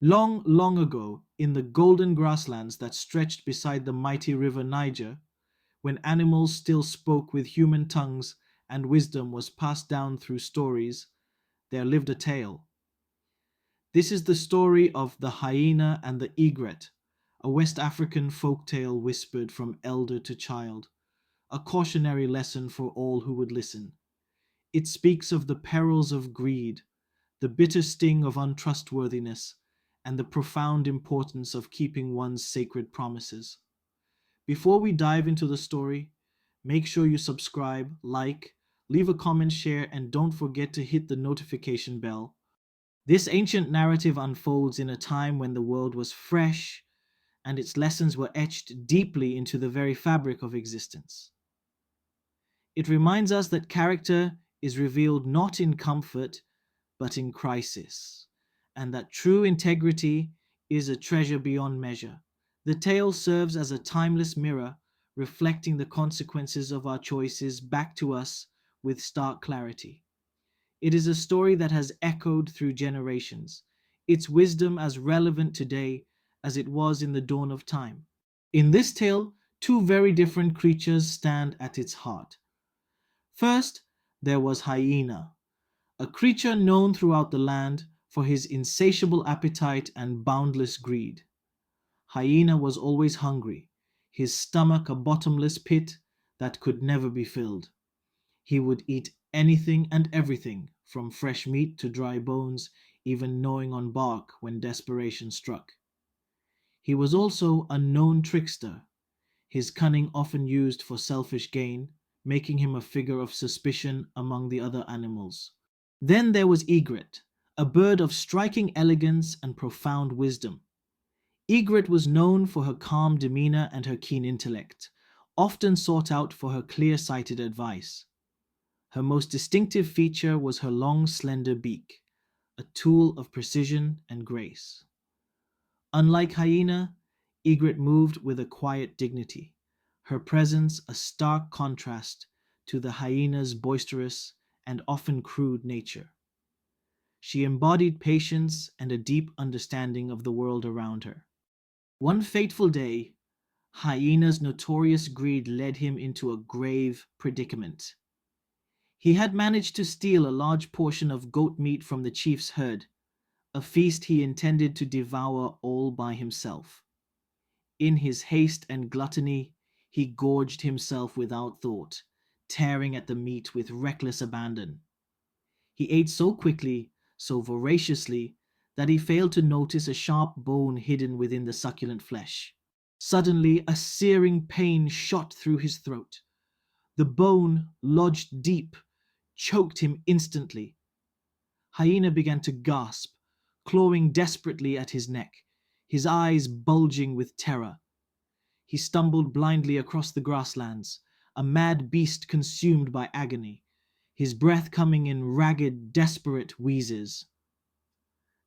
Long, long ago, in the golden grasslands that stretched beside the mighty river Niger, when animals still spoke with human tongues and wisdom was passed down through stories, there lived a tale. This is the story of the hyena and the egret, a West African folk tale whispered from elder to child, a cautionary lesson for all who would listen. It speaks of the perils of greed, the bitter sting of untrustworthiness, and the profound importance of keeping one's sacred promises. Before we dive into the story, make sure you subscribe, like, leave a comment, share, and don't forget to hit the notification bell. This ancient narrative unfolds in a time when the world was fresh and its lessons were etched deeply into the very fabric of existence. It reminds us that character is revealed not in comfort but in crisis, and that true integrity is a treasure beyond measure. The tale serves as a timeless mirror, reflecting the consequences of our choices back to us with stark clarity. It is a story that has echoed through generations, its wisdom as relevant today as it was in the dawn of time. In this tale, two very different creatures stand at its heart. First, there was Hyena, a creature known throughout the land for his insatiable appetite and boundless greed. Hyena was always hungry, his stomach a bottomless pit that could never be filled. He would eat anything and everything, from fresh meat to dry bones, even gnawing on bark when desperation struck. He was also a known trickster, his cunning often used for selfish gain, making him a figure of suspicion among the other animals. Then there was Egret, a bird of striking elegance and profound wisdom. Egret was known for her calm demeanor and her keen intellect, often sought out for her clear sighted advice. Her most distinctive feature was her long, slender beak, a tool of precision and grace. Unlike Hyena, Egret moved with a quiet dignity, her presence a stark contrast to the hyena's boisterous and often crude nature. She embodied patience and a deep understanding of the world around her. One fateful day, Hyena's notorious greed led him into a grave predicament. He had managed to steal a large portion of goat meat from the chief's herd, a feast he intended to devour all by himself. In his haste and gluttony, he gorged himself without thought, tearing at the meat with reckless abandon. He ate so quickly, so voraciously, that he failed to notice a sharp bone hidden within the succulent flesh. Suddenly, a searing pain shot through his throat. The bone, lodged deep, choked him instantly. Hyena began to gasp, clawing desperately at his neck, his eyes bulging with terror. He stumbled blindly across the grasslands, a mad beast consumed by agony, his breath coming in ragged, desperate wheezes.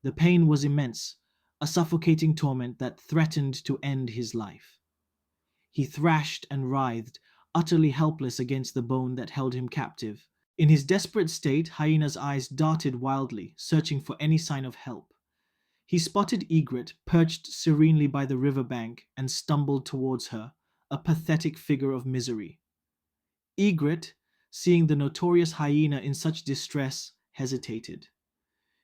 The pain was immense, a suffocating torment that threatened to end his life. He thrashed and writhed, utterly helpless against the bone that held him captive. In his desperate state, Hyena's eyes darted wildly, searching for any sign of help. He spotted Egret perched serenely by the river bank and stumbled towards her, a pathetic figure of misery. Egret, seeing the notorious hyena in such distress, hesitated.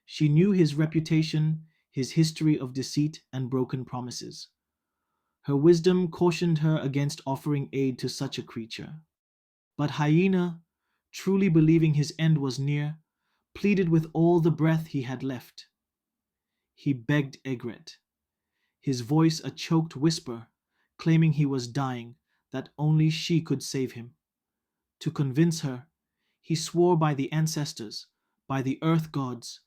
She knew his reputation, his history of deceit and broken promises. Her wisdom cautioned her against offering aid to such a creature. But Hyena, truly believing his end was near, pleaded with all the breath he had left. He begged Egret, his voice a choked whisper, claiming he was dying, that only she could save him. To convince her, he swore by the ancestors, by the earth gods,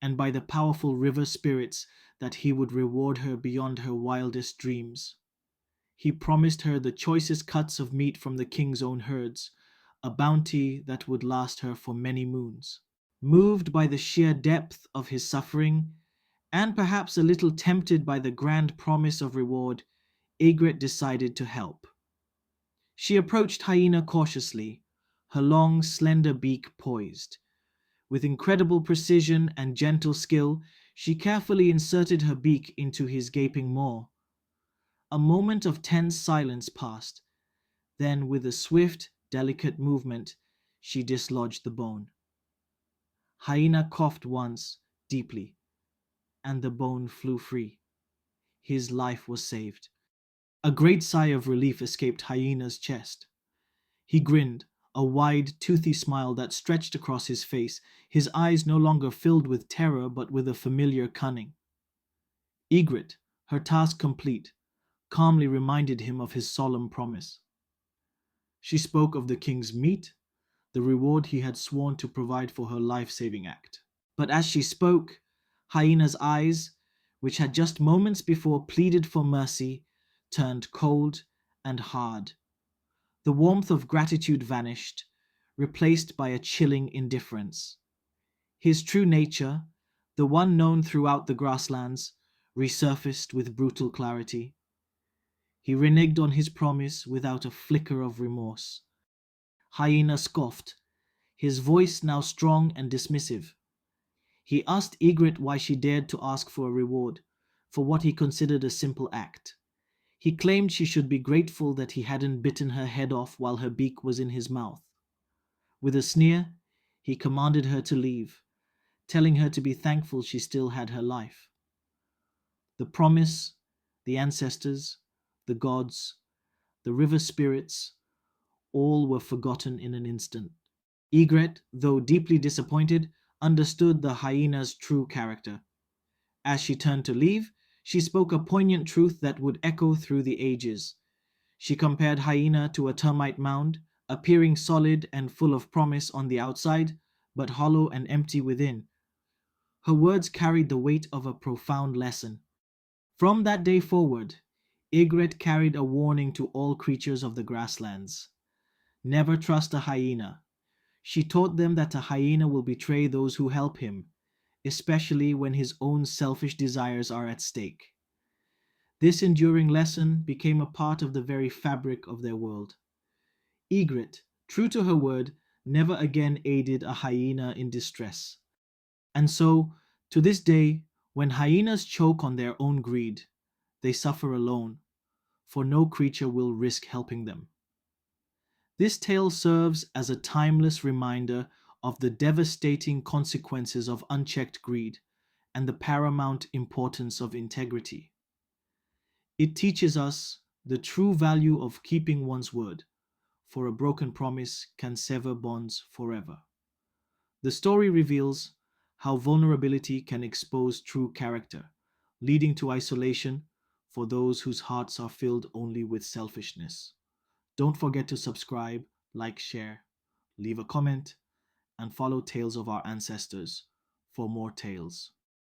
and by the powerful river spirits that he would reward her beyond her wildest dreams. He promised her the choicest cuts of meat from the king's own herds, a bounty that would last her for many moons. Moved by the sheer depth of his suffering, and perhaps a little tempted by the grand promise of reward, Egret decided to help. She approached Hyena cautiously, her long, slender beak poised. With incredible precision and gentle skill, She carefully inserted her beak into his gaping maw. A moment of tense silence passed. Then, with a swift, delicate movement, she dislodged the bone. Hyena coughed once, deeply, and the bone flew free. His life was saved. A great sigh of relief escaped Hyena's chest. He grinned, a wide, toothy smile that stretched across his face, his eyes no longer filled with terror but with a familiar cunning. Egret, her task complete, calmly reminded him of his solemn promise. She spoke of the king's meat, the reward he had sworn to provide for her life saving act. But as she spoke, Hyena's eyes, which had just moments before pleaded for mercy, turned cold and hard. The warmth of gratitude vanished, replaced by a chilling indifference. His true nature, the one known throughout the grasslands, resurfaced with brutal clarity. He reneged on his promise without a flicker of remorse. Hyena scoffed, his voice now strong and dismissive. He asked Egret why she dared to ask for a reward for what he considered a simple act. He claimed she should be grateful that he hadn't bitten her head off while her beak was in his mouth. With a sneer, he commanded her to leave, telling her to be thankful she still had her life. The promise, the ancestors, the gods, the river spirits, all were forgotten in an instant. Egret, though deeply disappointed, understood the hyena's true character. As she turned to leave, she spoke a poignant truth that would echo through the ages. She compared Hyena to a termite mound, appearing solid and full of promise on the outside, but hollow and empty within. Her words carried the weight of a profound lesson. From that day forward, Egret carried a warning to all creatures of the grasslands. Never trust a hyena. She taught them that a hyena will betray those who help him, especially when his own selfish desires are at stake. This enduring lesson became a part of the very fabric of their world. Egret, true to her word, never again aided a hyena in distress. And so, to this day, when hyenas choke on their own greed, they suffer alone, for no creature will risk helping them. This tale serves as a timeless reminder of the devastating consequences of unchecked greed and the paramount importance of integrity. It teaches us the true value of keeping one's word, for a broken promise can sever bonds forever. The story reveals how vulnerability can expose true character, leading to isolation for those whose hearts are filled only with selfishness. Don't forget to subscribe, like, share, leave a comment, and follow Tales of Our Ancestors for more tales.